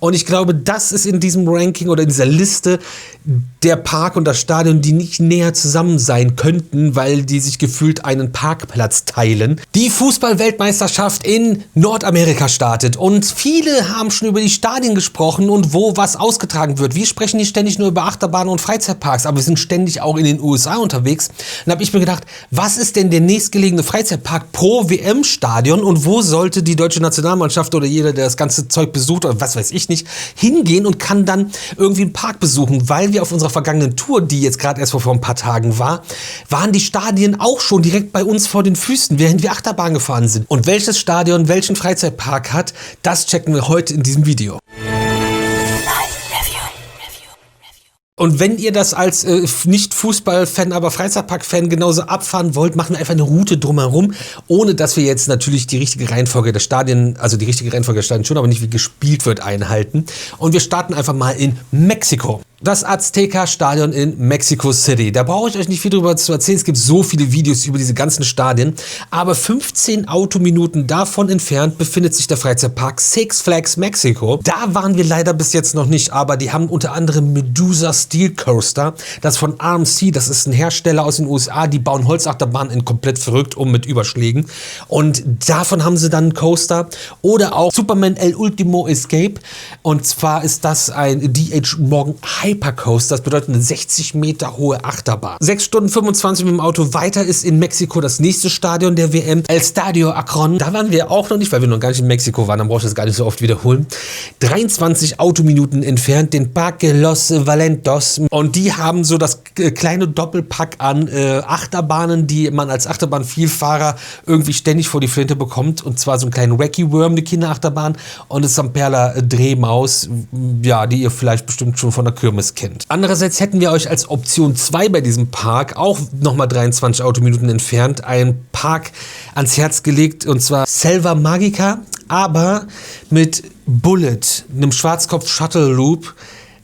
Und ich glaube, das ist in diesem Ranking oder in dieser Liste der Park und das Stadion, die nicht näher zusammen sein könnten, weil die sich gefühlt einen Parkplatz teilen. Die Fußball-Weltmeisterschaft in Nordamerika startet und viele haben schon über die Stadien gesprochen und wo was ausgetragen wird. Wir sprechen nicht ständig nur über Achterbahnen und Freizeitparks, aber wir sind ständig auch in den USA unterwegs. Dann habe ich mir gedacht, was ist denn der nächstgelegene Freizeitpark pro WM-Stadion und wo sollte die deutsche Nationalmannschaft oder jeder, der das ganze Zeug besucht oder was weiß ich nicht, hingehen und kann dann irgendwie einen Park besuchen, weil wir auf unserer vergangenen Tour, die jetzt gerade erst vor ein paar Tagen war, waren die Stadien auch schon direkt bei uns vor den Füßen, während wir Achterbahn gefahren sind. Und welches Stadion welchen Freizeitpark hat, das checken wir heute in diesem Video. Und wenn ihr das als nicht Fußball-Fan, aber Freizeitpark-Fan genauso abfahren wollt, machen wir einfach eine Route drumherum, ohne dass wir jetzt natürlich die richtige Reihenfolge der Stadien, also die richtige Reihenfolge der Stadien schon, aber nicht wie gespielt wird, einhalten. Und wir starten einfach mal in Mexiko. Das Azteca-Stadion in Mexico City. Da brauche ich euch nicht viel drüber zu erzählen. Es gibt so viele Videos über diese ganzen Stadien. Aber 15 Autominuten davon entfernt befindet sich der Freizeitpark Six Flags Mexico. Da waren wir leider bis jetzt noch nicht, aber die haben unter anderem Medusa Steel Coaster. Das von RMC, das ist ein Hersteller aus den USA. Die bauen Holzachterbahnen in komplett verrückt mit Überschlägen. Und davon haben sie dann einen Coaster. Oder auch Superman El Ultimo Escape. Und zwar ist das ein D.H. Morgan Hypercoaster, das bedeutet eine 60 Meter hohe Achterbahn. 6 Stunden 25 mit dem Auto weiter ist in Mexiko das nächste Stadion der WM, El Estadio Akron. Da waren wir auch noch nicht, weil wir noch gar nicht in Mexiko waren, dann brauche ich das gar nicht so oft wiederholen. 23 Autominuten entfernt, den Parque Los Valentos. Und die haben so das kleine Doppelpack an Achterbahnen, die man als Achterbahnvielfahrer irgendwie ständig vor die Flinte bekommt. Und zwar so einen kleinen Wacky Worm, eine Kinderachterbahn, und das Zamperla Drehmaus, ja, die ihr vielleicht bestimmt schon von der Kirmes kennt. Andererseits hätten wir euch als Option 2 bei diesem Park, auch nochmal 23 Autominuten entfernt, einen Park ans Herz gelegt, und zwar Selva Magica, aber mit Bullet, einem Schwarzkopf-Shuttle-Loop,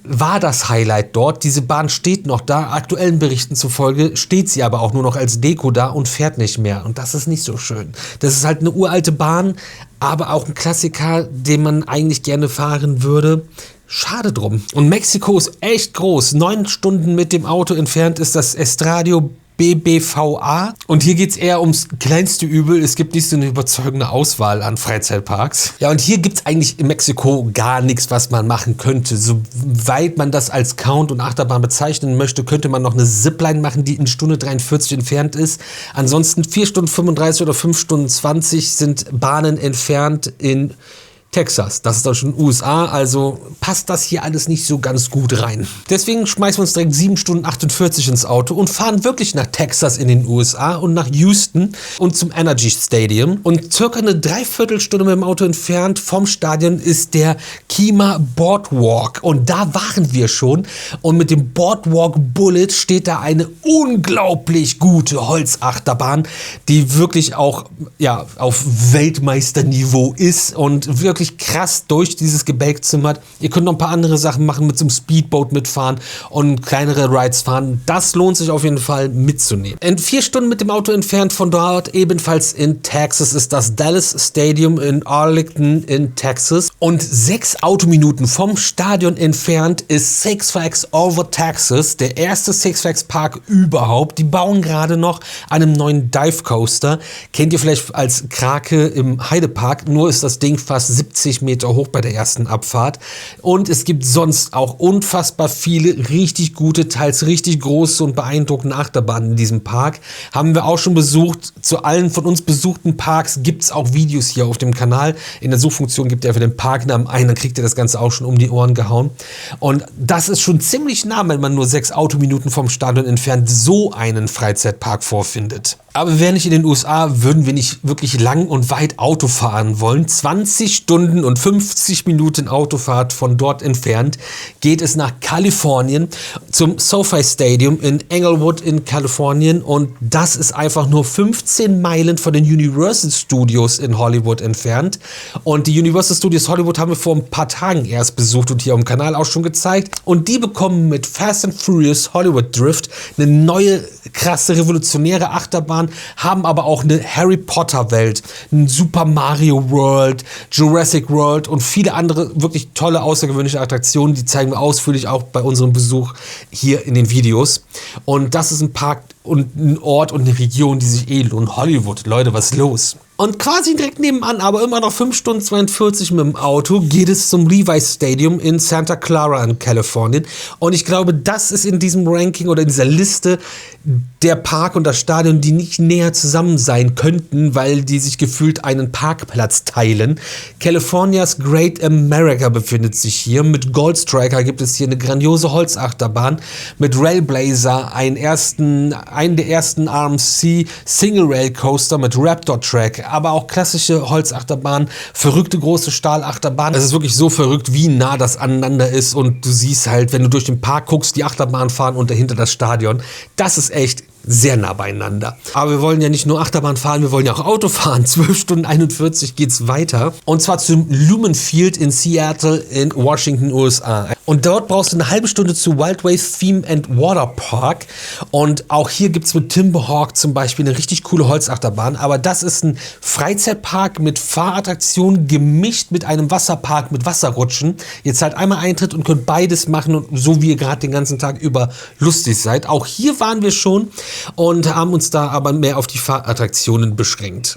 war das Highlight dort. Diese Bahn steht noch da. Aktuellen Berichten zufolge steht sie aber auch nur noch als Deko da und fährt nicht mehr. Und das ist nicht so schön. Das ist halt eine uralte Bahn, aber auch ein Klassiker, den man eigentlich gerne fahren würde. Schade drum. Und Mexiko ist echt groß. 9 Stunden mit dem Auto entfernt ist das Estadio BBVA. Und hier geht es eher ums kleinste Übel. Es gibt nicht so eine überzeugende Auswahl an Freizeitparks. Ja, und hier gibt es eigentlich in Mexiko gar nichts, was man machen könnte. Soweit man das als Count und Achterbahn bezeichnen möchte, könnte man noch eine Zipline machen, die in Stunde 43 entfernt ist. Ansonsten 4 Stunden 35 oder 5 Stunden 20 sind Bahnen entfernt in Texas. Das ist doch schon USA, also passt das hier alles nicht so ganz gut rein. Deswegen schmeißen wir uns direkt 7 Stunden 48 ins Auto und fahren wirklich nach Texas in den USA und nach Houston und zum Energy Stadium. Und circa eine Dreiviertelstunde mit dem Auto entfernt vom Stadion ist der Kima Boardwalk. Und da waren wir schon. Und mit dem Boardwalk Bullet steht da eine unglaublich gute Holzachterbahn, die wirklich auch ja, auf Weltmeisterniveau ist und wirklich krass durch dieses Gebälk zimmert. Ihr könnt noch ein paar andere Sachen machen, mit so einem Speedboat mitfahren und kleinere Rides fahren. Das lohnt sich auf jeden Fall mitzunehmen. In 4 Stunden mit dem Auto entfernt von dort, ebenfalls in Texas, ist das Dallas Stadium in Arlington in Texas. Und 6 Autominuten vom Stadion entfernt ist Six Flags Over Texas, der erste Six Flags Park überhaupt. Die bauen gerade noch einen neuen Dive Coaster. Kennt ihr vielleicht als Krake im Heidepark, nur ist das Ding fast 70 Meter hoch bei der ersten Abfahrt. Und es gibt sonst auch unfassbar viele richtig gute, teils richtig große und beeindruckende Achterbahnen in diesem Park. Haben wir auch schon besucht. Zu allen von uns besuchten Parks gibt es auch Videos hier auf dem Kanal. In der Suchfunktion gebt ihr einfach den Parknamen ein, dann kriegt ihr das Ganze auch schon um die Ohren gehauen. Und das ist schon ziemlich nah, wenn man nur 6 Autominuten vom Stadion entfernt so einen Freizeitpark vorfindet. Aber wäre nicht in den USA, würden wir nicht wirklich lang und weit Auto fahren wollen. 20 Stunden und 50 Minuten Autofahrt von dort entfernt geht es nach Kalifornien zum SoFi Stadium in Englewood in Kalifornien. Und das ist einfach nur 15 Meilen von den Universal Studios in Hollywood entfernt. Und die Universal Studios Hollywood haben wir vor ein paar Tagen erst besucht und hier auf dem Kanal auch schon gezeigt. Und die bekommen mit Fast and Furious Hollywood Drift eine neue, krasse, revolutionäre Achterbahn Achterbahn, haben aber auch eine Harry Potter Welt, ein Super Mario World, Jurassic World und viele andere wirklich tolle, außergewöhnliche Attraktionen. Die zeigen wir ausführlich auch bei unserem Besuch hier in den Videos. Und das ist ein Park und ein Ort und eine Region, die sich lohnt. Hollywood, Leute, was ist los? Und quasi direkt nebenan, aber immer noch 5 Stunden 42 mit dem Auto, geht es zum Levi's Stadium in Santa Clara in Kalifornien. Und ich glaube, das ist in diesem Ranking oder in dieser Liste der Park und das Stadion, die nicht näher zusammen sein könnten, weil die sich gefühlt einen Parkplatz teilen. Californias Great America befindet sich hier. Mit Gold Striker gibt es hier eine grandiose Holzachterbahn. Mit Railblazer einen der ersten RMC Single Rail Coaster mit Raptor Track. Aber auch klassische Holzachterbahn, verrückte große Stahlachterbahn. Es ist wirklich so verrückt, wie nah das aneinander ist und du siehst halt, wenn du durch den Park guckst, die Achterbahn fahren und dahinter das Stadion. Das ist echt sehr nah beieinander. Aber wir wollen ja nicht nur Achterbahn fahren, wir wollen ja auch Auto fahren. 12 Stunden 41 geht's weiter. Und zwar zum Lumen Field in Seattle in Washington, USA. Und dort brauchst du eine halbe Stunde zu Wild Wave Theme and Water Park. Und auch hier gibt's mit Timberhawk zum Beispiel eine richtig coole Holzachterbahn. Aber das ist ein Freizeitpark mit Fahrattraktionen gemischt mit einem Wasserpark mit Wasserrutschen. Ihr zahlt einmal Eintritt und könnt beides machen, und so wie ihr gerade den ganzen Tag über lustig seid. Auch hier waren wir schon und haben uns da aber mehr auf die Fahrattraktionen beschränkt.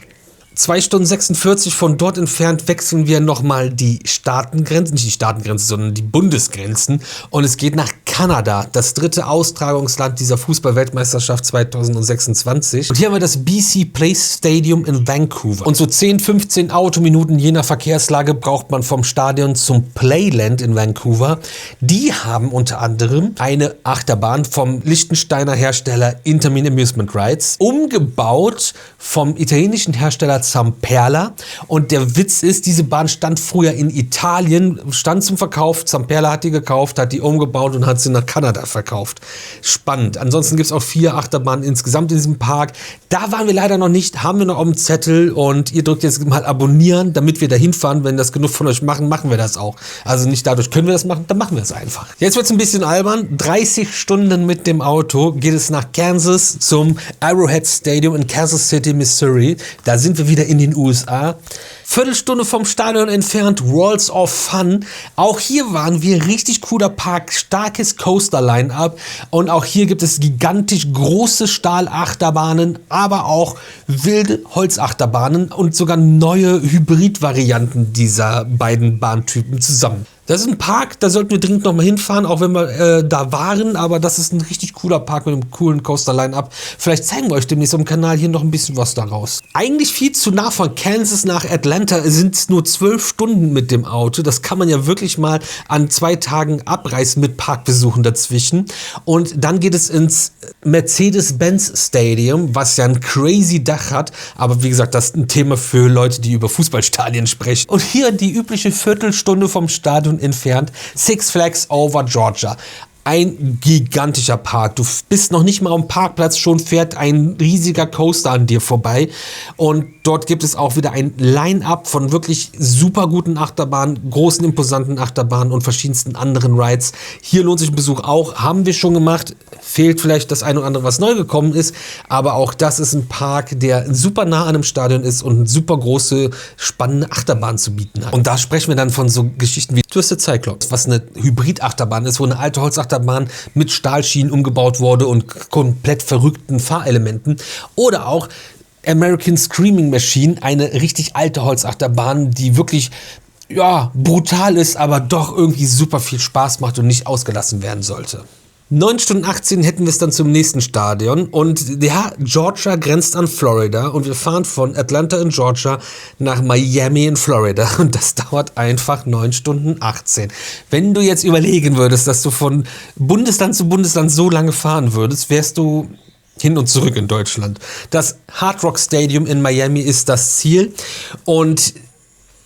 2 Stunden 46 von dort entfernt wechseln wir nochmal die Staatengrenzen, nicht die Staatengrenzen, sondern die Bundesgrenzen, und es geht nach Kanada, das 3. Austragungsland dieser Fußball-Weltmeisterschaft 2026. Und hier haben wir das BC Place Stadium in Vancouver. Und so 10, 15 Autominuten je nach Verkehrslage braucht man vom Stadion zum Playland in Vancouver. Die haben unter anderem eine Achterbahn vom Liechtensteiner Hersteller Intamin Amusement Rides, umgebaut vom italienischen Hersteller Zamperla. Und der Witz ist, diese Bahn stand früher in Italien, stand zum Verkauf. Zamperla hat die gekauft, hat die umgebaut und hat sie nach Kanada verkauft. Spannend. Ansonsten gibt es auch 4 Achterbahnen insgesamt in diesem Park. Da waren wir leider noch nicht, haben wir noch auf dem Zettel, und ihr drückt jetzt mal abonnieren, damit wir da hinfahren. Wenn das genug von euch machen, machen wir das auch. Also nicht dadurch können wir das machen, dann machen wir es einfach. Jetzt wird es ein bisschen albern. 30 Stunden mit dem Auto geht es nach Kansas zum Arrowhead Stadium in Kansas City, Missouri. Da sind wir wieder in den USA. Viertelstunde vom Stadion entfernt, Worlds of Fun. Auch hier waren wir, richtig cooler Park, starkes Coaster-Line-Up. Und auch hier gibt es gigantisch große Stahlachterbahnen, aber auch wilde Holzachterbahnen und sogar neue Hybrid-Varianten dieser beiden Bahntypen zusammen. Das ist ein Park, da sollten wir dringend noch mal hinfahren, auch wenn wir da waren, aber das ist ein richtig cooler Park mit einem coolen Coaster-Line-Up. Vielleicht zeigen wir euch demnächst auf dem Kanal hier noch ein bisschen was daraus. Eigentlich viel zu nah von Kansas nach Atlanta sind es nur 12 Stunden mit dem Auto. Das kann man ja wirklich mal an 2 Tagen abreißen mit Parkbesuchen dazwischen. Und dann geht es ins Mercedes-Benz Stadium, was ja ein crazy Dach hat. Aber wie gesagt, das ist ein Thema für Leute, die über Fußballstadien sprechen. Und hier die übliche Viertelstunde vom Stadion entfernt, Six Flags Over Georgia. Ein gigantischer Park. Du bist noch nicht mal am Parkplatz, schon fährt ein riesiger Coaster an dir vorbei. Und dort gibt es auch wieder ein Line-Up von wirklich super guten Achterbahnen, großen, imposanten Achterbahnen und verschiedensten anderen Rides. Hier lohnt sich ein Besuch auch. Haben wir schon gemacht. Fehlt vielleicht das eine oder andere, was neu gekommen ist. Aber auch das ist ein Park, der super nah an einem Stadion ist und eine super große, spannende Achterbahn zu bieten hat. Und da sprechen wir dann von so Geschichten wie Twisted Cyclops, was eine Hybrid-Achterbahn ist, wo eine alte Holzachterbahn mit Stahlschienen umgebaut wurde und komplett verrückten Fahrelementen. Oder auch American Screaming Machine, eine richtig alte Holzachterbahn, die wirklich brutal ist, aber doch irgendwie super viel Spaß macht und nicht ausgelassen werden sollte. 9 Stunden 18 hätten wir es dann zum nächsten Stadion, und ja, Georgia grenzt an Florida, und wir fahren von Atlanta in Georgia nach Miami in Florida, und das dauert einfach 9 Stunden 18. Wenn du jetzt überlegen würdest, dass du von Bundesland zu Bundesland so lange fahren würdest, wärst du hin und zurück in Deutschland. Das Hard Rock Stadium in Miami ist das Ziel, und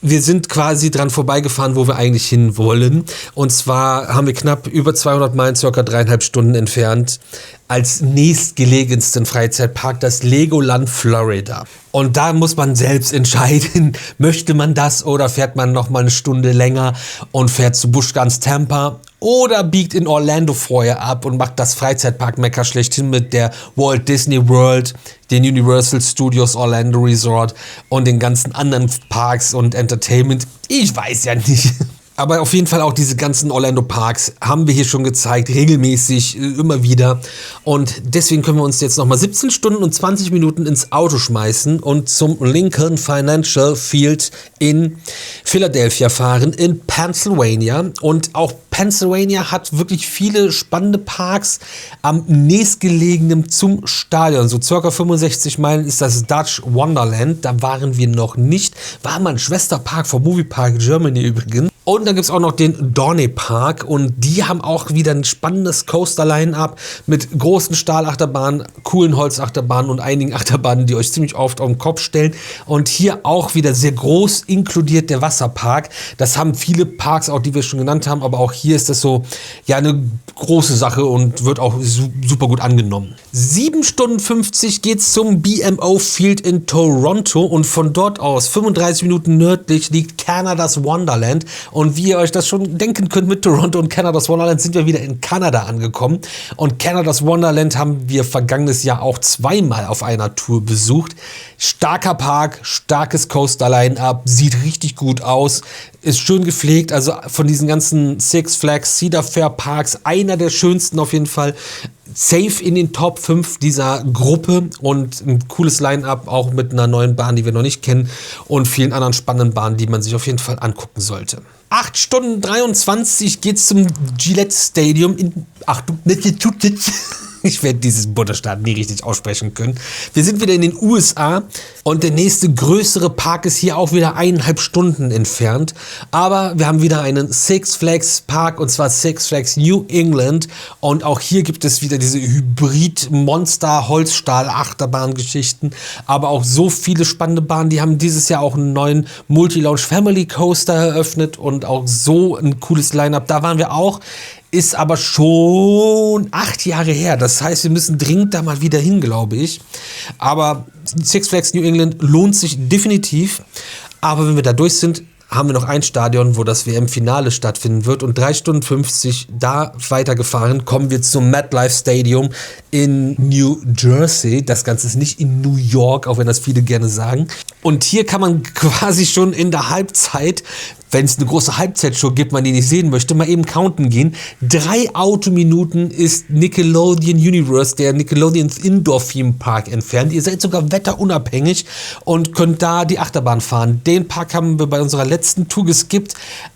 wir sind quasi dran vorbeigefahren, wo wir eigentlich hin wollen. Und zwar haben wir knapp über 200 Meilen, circa 3,5 Stunden entfernt, als nächstgelegensten Freizeitpark das Legoland Florida. Und da muss man selbst entscheiden, möchte man das oder fährt man noch mal eine Stunde länger und fährt zu Busch Gardens Tampa oder biegt in Orlando vorher ab und macht das Freizeitpark-Mekka schlechthin mit der Walt Disney World, den Universal Studios Orlando Resort und den ganzen anderen Parks und Entertainment. Ich weiß ja nicht. Aber auf jeden Fall auch diese ganzen Orlando Parks haben wir hier schon gezeigt, regelmäßig, immer wieder. Und deswegen können wir uns jetzt nochmal 17 Stunden und 20 Minuten ins Auto schmeißen und zum Lincoln Financial Field in Philadelphia fahren, in Pennsylvania. Und auch Pennsylvania hat wirklich viele spannende Parks am nächstgelegenen zum Stadion. So circa 65 Meilen ist das Dutch Wonderland. Da waren wir noch nicht. War mal ein Schwesterpark vom Moviepark Germany übrigens. Und dann gibt es auch noch den Dorney Park und die haben auch wieder ein spannendes Coaster-Line-Up mit großen Stahlachterbahnen, coolen Holzachterbahnen und einigen Achterbahnen, die euch ziemlich oft auf den Kopf stellen. Und hier auch wieder sehr groß inkludiert der Wasserpark. Das haben viele Parks auch, die wir schon genannt haben, aber auch hier ist das so, ja, eine große Sache und wird auch super gut angenommen. 7 Stunden 50 geht's zum BMO Field in Toronto und von dort aus 35 Minuten nördlich liegt Canada's Wonderland. Und wie ihr euch das schon denken könnt, mit Toronto und Canada's Wonderland sind wir wieder in Kanada angekommen. Und Canada's Wonderland haben wir vergangenes Jahr auch zweimal auf einer Tour besucht. Starker Park, starkes Coaster-Line-Up, sieht richtig gut aus, ist schön gepflegt. Also von diesen ganzen Six Flags Cedar Fair Parks einer der schönsten auf jeden Fall. Safe in den Top 5 dieser Gruppe und ein cooles Line-Up, auch mit einer neuen Bahn, die wir noch nicht kennen und vielen anderen spannenden Bahnen, die man sich auf jeden Fall angucken sollte. 8 Stunden 23 geht's zum Gillette Stadium in, Achtung, ich werde dieses Bundesstaat nie richtig aussprechen können. Wir sind wieder in den USA und der nächste größere Park ist hier auch wieder 1,5 Stunden entfernt. Aber wir haben wieder einen Six Flags Park und zwar Six Flags New England. Und auch hier gibt es wieder diese Hybrid-Monster-Holzstahl-Achterbahn-Geschichten. Aber auch so viele spannende Bahnen. Die haben dieses Jahr auch einen neuen Multi-Launch Family Coaster eröffnet und auch so ein cooles Line-Up. Da waren wir auch. Ist aber schon 8 Jahre her. Das heißt, wir müssen dringend da mal wieder hin, glaube ich. Aber Six Flags New England lohnt sich definitiv. Aber wenn wir da durch sind, haben wir noch ein Stadion, wo das WM-Finale stattfinden wird. Und 3 Stunden 50 da weitergefahren, kommen wir zum MetLife Stadium in New Jersey. Das Ganze ist nicht in New York, auch wenn das viele gerne sagen. Und hier kann man quasi schon in der Halbzeit, wenn es eine große Halbzeitshow gibt, man die nicht sehen möchte, mal eben counten gehen. 3 Autominuten ist Nickelodeon Universe, der Nickelodeon Indoor Theme Park, entfernt. Ihr seid sogar wetterunabhängig und könnt da die Achterbahn fahren. Den Park haben wir bei unserer letzten Tour geskippt.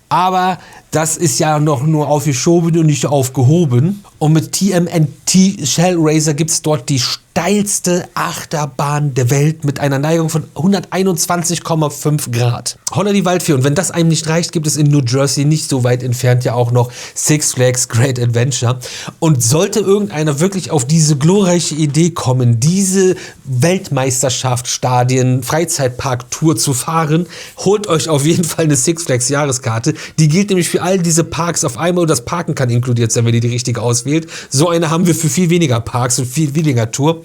Aber das ist ja noch nur aufgeschoben und nicht aufgehoben. Und mit TMNT Shell Racer gibt es dort die steilste Achterbahn der Welt mit einer Neigung von 121,5 Grad. Holla die Waldfee. Und wenn das einem nicht reicht, gibt es in New Jersey, nicht so weit entfernt, ja auch noch Six Flags Great Adventure. Und sollte irgendeiner wirklich auf diese glorreiche Idee kommen, diese Weltmeisterschaft Stadien Freizeitpark Tour zu fahren, holt euch auf jeden Fall eine Six Flags Jahreskarte. Die gilt nämlich für all diese Parks auf einmal und das Parken kann inkludiert sein, wenn ihr die richtige auswählt. So eine haben wir für viel weniger Parks und viel weniger Tour.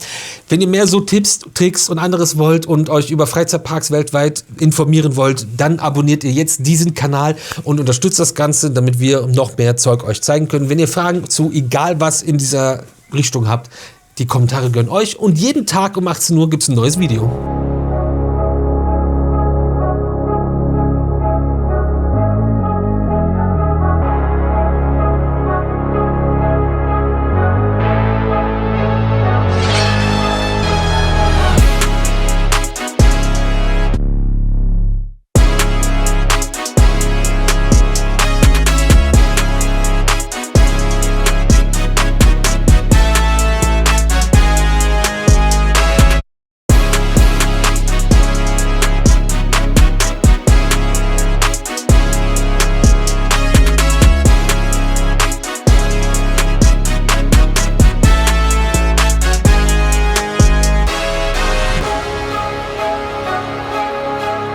Wenn ihr mehr so Tipps, Tricks und anderes wollt und euch über Freizeitparks weltweit informieren wollt, dann abonniert ihr jetzt diesen Kanal und unterstützt das Ganze, damit wir noch mehr Zeug euch zeigen können. Wenn ihr Fragen zu egal was in dieser Richtung habt, die Kommentare gönnen euch und jeden Tag um 18 Uhr gibt es ein neues Video.